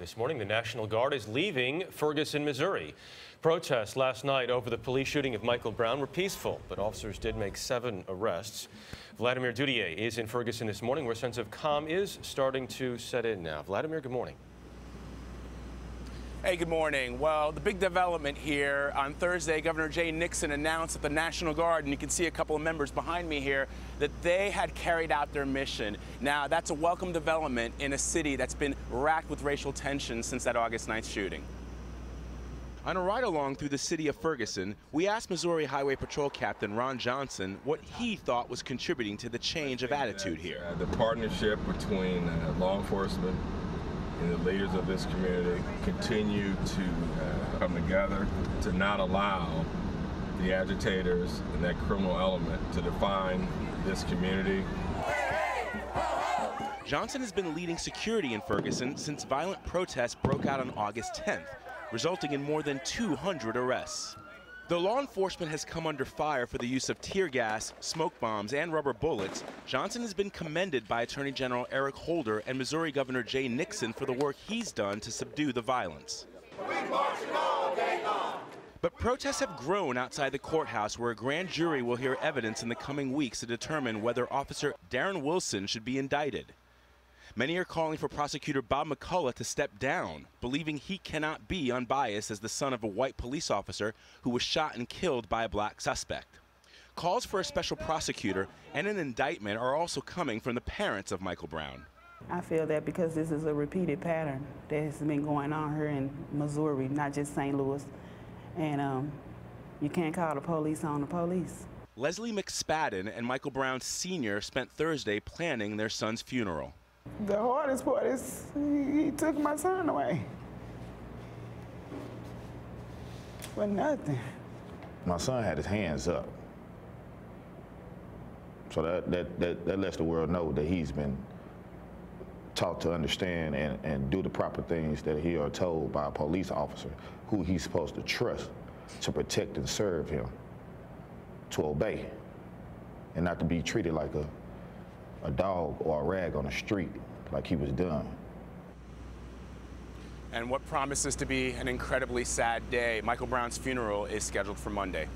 This morning, the National Guard is leaving Ferguson, Missouri. Protests last night over the police shooting of Michael Brown were peaceful, but officers did make 7 arrests. Vladimir Duthiers is in Ferguson this morning, where a sense of calm is starting to set in now. Vladimir, good morning. Hey, good morning. Well, the big development here on Thursday, Governor Nixon announced that the National Guard, and you can see a couple of members behind me here, that they had carried out their mission. Now, that's a welcome development in a city that's been racked with racial tension since that August 9th shooting. On a ride-along through the city of Ferguson, we asked Missouri Highway Patrol Captain Ron Johnson what he thought was contributing to the change of attitude here. The partnership between law enforcement and the leaders of this community continue to come together to not allow the agitators and that criminal element to define this community. Johnson has been leading security in Ferguson since violent protests broke out on August 10th, resulting in more than 200 arrests. Though law enforcement has come under fire for the use of tear gas, smoke bombs, and rubber bullets, Johnson has been commended by Attorney General Eric Holder and Missouri Governor Nixon for the work he's done to subdue the violence. But protests have grown outside the courthouse, where a grand jury will hear evidence in the coming weeks to determine whether Officer Darren Wilson should be indicted. Many are calling for prosecutor Bob McCullough to step down, believing he cannot be unbiased as the son of a white police officer who was shot and killed by a black suspect. Calls for a special prosecutor and an indictment are also coming from the parents of Michael Brown. I feel that because this is a repeated pattern that has been going on here in Missouri, not just St. Louis, and you can't call the police on the police. Leslie McSpadden and Michael Brown Sr. spent Thursday planning their son's funeral. The hardest part is he took my son away for nothing. My son had his hands up, so that lets the world know that he's been taught to understand and do the proper things that he are told by a police officer who he's supposed to trust to protect and serve him, to obey, and not to be treated like a dog or a rag on the street like he was done. And what promises to be an incredibly sad day, Michael Brown's funeral is scheduled for Monday.